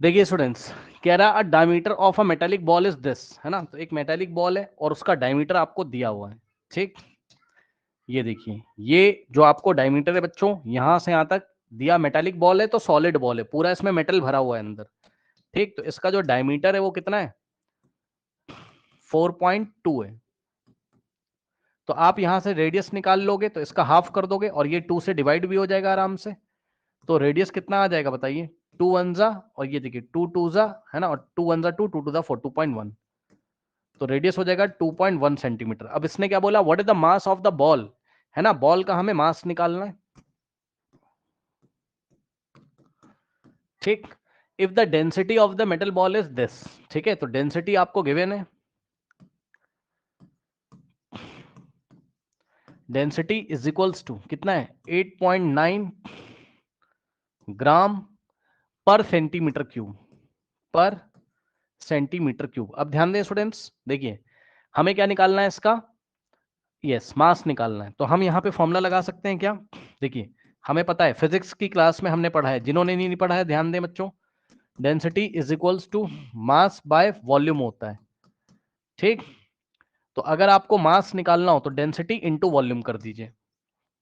देखिए स्टूडेंट्स, कह रहा है diameter of a metallic ball is this, है ना। तो एक मेटालिक बॉल है और उसका डायमीटर आपको दिया हुआ है। ठीक, ये देखिए, ये जो आपको डायमीटर है बच्चों, यहां से यहां तक दिया। मेटालिक बॉल है तो सॉलिड बॉल है, पूरा इसमें मेटल भरा हुआ है अंदर। ठीक, तो इसका जो डायमीटर है वो कितना है? 4.2 है। तो आप यहां से रेडियस निकाल लोगे तो इसका हाफ कर दोगे और ये 2 से डिवाइड भी हो जाएगा आराम से। तो रेडियस कितना आ जाएगा बताइए? 2 वन जा, और ये देखिए 2 टू जा, है ना, और 2 वन जा 2, 2 टू जा 4, 2.1। तो रेडियस हो जाएगा 2.1 सेंटीमीटर। अब इसने क्या बोला? What is the mass of the ball, है ना। बॉल का हमें मास निकालना है। ठीक, if the density of the metal ball is this. ठीक है, तो डेंसिटी आपको गिवन है। डेंसिटी इज इक्वल्स टू कितना है? 8.9 ग्राम पर सेंटीमीटर क्यूब, पर सेंटीमीटर क्यूब। अब ध्यान दें स्टूडेंट्स, देखिए हमें क्या निकालना है इसका? यस, मास निकालना है। तो हम यहाँ पे फॉर्मूला लगा सकते हैं क्या? देखिए, हमें पता है, फिजिक्स की क्लास में हमने पढ़ा है। जिन्होंने नहीं पढ़ा है ध्यान दें बच्चों, density is equals to mass by volume होता है। ठीक, तो अगर आपको मास निकालना हो तो डेंसिटी इंटू वॉल्यूम कर दीजिए।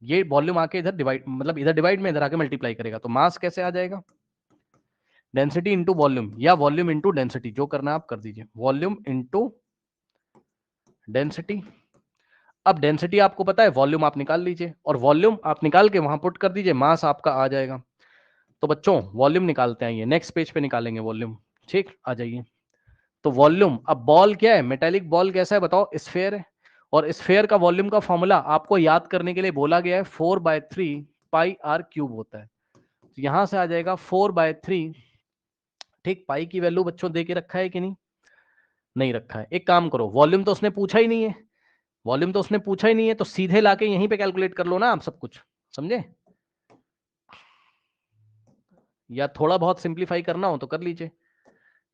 ये वॉल्यूम आके इधर डिवाइड, मतलब इधर डिवाइड में इधर आके मल्टीप्लाई करेगा, तो मास कैसे आ जाएगा? डेंसिटी इंटू वॉल्यूम, या वॉल्यूम इंटू डेंसिटी, जो करना है आप कर दीजिए। Volume into density. अब डेंसिटी आपको पता है, वॉल्यूम आप निकाल लीजिए, और वॉल्यूम आप निकाल के वहां पुट कर दीजिए, मास आपका आ जाएगा। तो बच्चों वॉल्यूम निकालते हैं, ये नेक्स्ट पेज पे निकालेंगे वॉल्यूम। ठीक, आ जाइए। तो वॉल्यूम, अब बॉल क्या है? मेटालिक बॉल कैसा है बताओ? स्फेयर है। और स्फेयर का वॉल्यूम का फॉर्मूला आपको याद करने के लिए बोला गया है, 4/3 पाई आर क्यूब होता है। तो यहां से आ जाएगा 4/3। ठीक, पाई की वैल्यू बच्चों दे के रखा है कि नहीं? नहीं रखा है। एक काम करो, वॉल्यूम तो उसने पूछा ही नहीं है, वॉल्यूम तो उसने पूछा ही नहीं है, तो सीधे लाके यहीं पे कैलकुलेट कर लो ना आप सब कुछ, समझे? या थोड़ा बहुत सिंप्लीफाई करना हो तो कर लीजिए।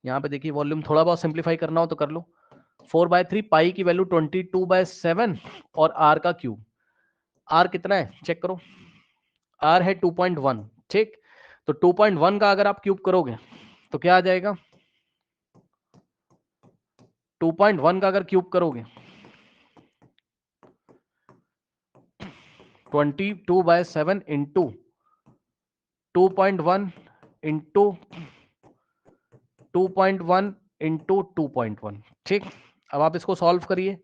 यहाँ पे देखिए, वॉल्यूम थोड़ा बहुत सिंप्लीफाई करना हो तो कर लो। 4/3, पाई की वैल्यू 22/7, और आर का क्यूब। आर कितना है चेक करो? आर है 2.1। ठीक, तो 2.1 का अगर आप क्यूब करोगे तो क्या आ जाएगा? 2.1 का अगर क्यूब करोगे 22/7 इंटू 2.1 इंटू 2.1 इंटू 2.1। ठीक, अब आप इसको सॉल्व करिए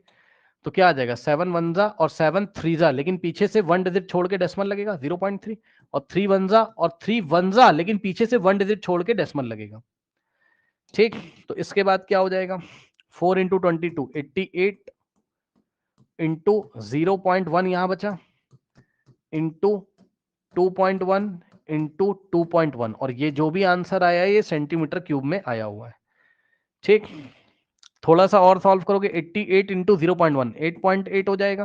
तो क्या आ जाएगा? 7 वन जा और 7 थ्री जा, लेकिन पीछे से 1 डिजिट छोड़ के डेसिमल लगेगा 0.3, और 3 वन जा और 3 वन जा, लेकिन पीछे से 1 डिजिट छोड़ के डेसिमल लगेगा। ठीक, तो इसके बाद क्या हो जाएगा? 4 इंटू 22, 88 इंटू 0.1 यहां बचा, इंटू 2.1 इंटू 2.1, और ये जो भी आंसर आया है ये सेंटीमीटर क्यूब में आया हुआ है। ठीक, थोड़ा सा और सॉल्व करोगे, 88 इंटू 0.1 8.8 हो जाएगा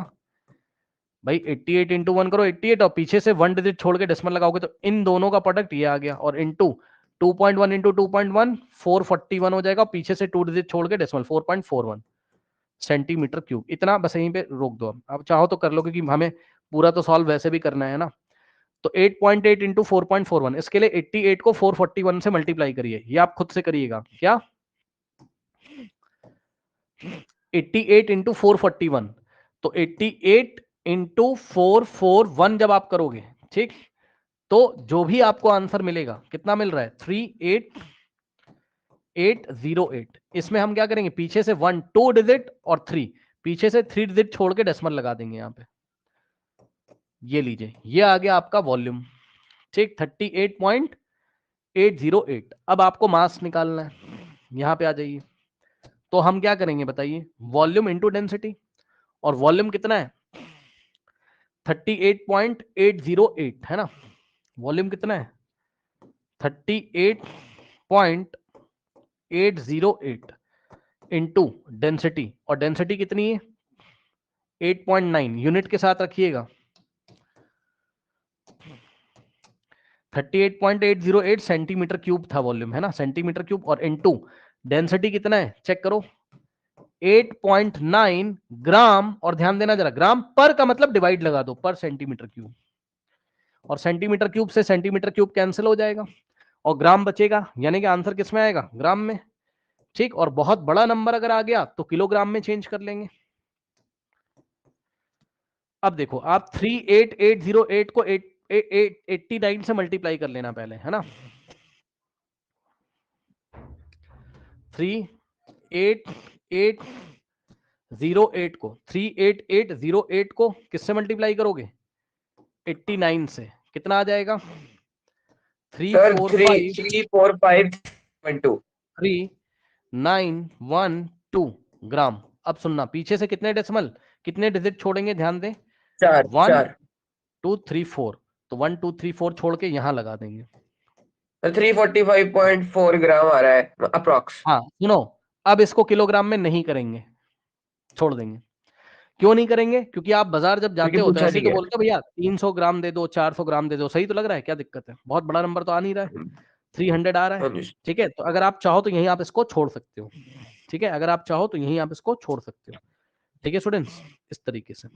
भाई। 88 इंटू 1 करो 88, और पीछे से 1 डिजिट छोड़ के डेसिमल लगाओगे तो इन दोनों का प्रोडक्ट ये आ गया, और इंटू 2.1 इंटू 2.1 441 हो जाएगा, पीछे से 2 डिजिट छोड़ के डेसिमल 4.41 सेंटीमीटर क्यूब। इतना बस यहीं पे रोक दो। अब चाहो तो कर लो, क्योंकि हमें पूरा तो सॉल्व वैसे भी करना है ना। तो 8.8 इंटू 4.41, इसके लिए 88 को 441 से मल्टीप्लाई करिए, ये आप खुद से करिएगा। क्या? 88 इंटू 441, तो 88 इंटू 441 जब आप करोगे, ठीक, तो जो भी आपको आंसर मिलेगा, कितना मिल रहा है? 38808। इसमें हम क्या करेंगे? पीछे से 1 2 डिजिट और 3, पीछे से 3 डिजिट छोड़ के डेसिमल लगा देंगे यहां पे। ये लीजिए, ये आ गया आपका वॉल्यूम। ठीक, 38.808। अब आपको मास निकालना है, यहां पे आ जाइए। तो हम क्या करेंगे बताइए? वॉल्यूम इंटू डेंसिटी, और वॉल्यूम कितना है? 38.808, है ना। वॉल्यूम कितना है? 38.808 इंटू डेंसिटी, और डेंसिटी कितनी है? 8.9, यूनिट के साथ रखिएगा। 38.808 सेंटीमीटर क्यूब था वॉल्यूम, है ना, सेंटीमीटर क्यूब, और इंटू डेंसिटी कितना है चेक करो? 8.9 ग्राम, और ध्यान देना जरा, ग्राम पर का मतलब डिवाइड लगा दो, पर सेंटीमीटर क्यूब, और सेंटीमीटर क्यूब से सेंटीमीटर क्यूब कैंसिल हो जाएगा, और ग्राम बचेगा, यानी कि आंसर किस में आएगा, ग्राम में। ठीक, और बहुत बड़ा नंबर अगर आ गया तो किलोग्राम में चेंज कर लेंगे। अब देखो आप 38808 को 89 से मल्टीप्लाई कर लेना पहले, है ना। 38808 को 38808 को किससे मल्टीप्लाई करोगे, 89 से, कितना आ जाएगा, सर 345.2 3912 ग्राम। अब सुनना, पीछे से कितने डेसिमल, कितने डिजिट छोड़ेंगे, ध्यान दें, 4 1 4 2 3 4, तो 1 2 3 4 छोड़ के यहां लगा देंगे। 345.4 ग्राम आ रहा है अप्रोक्स। हाँ सुनो, अब इसको किलोग्राम में नहीं करेंगे, छोड़ देंगे। क्यों नहीं करेंगे, क्योंकि आप बाजार जब क्योंकि जाते हो तो पूछा ऐसे नहीं ही तो गया। बोलते हो भैया 300 ग्राम दे दो, 400 ग्राम दे दो, सही तो लग रहा है, क्या दिक्कत है, बहुत बड़ा नंबर तो आ नहीं रहा है, 300 आ रहा हाँ है। जी। ठीक है, तो अगर आप चाहो तो यहीं आप इसको छोड़ सकते हो। ठीक है, अगर आप चाहो तो यहीं आप इसको छोड़ सकते हो। ठीक है स्टूडेंट्स, इस तरीके से।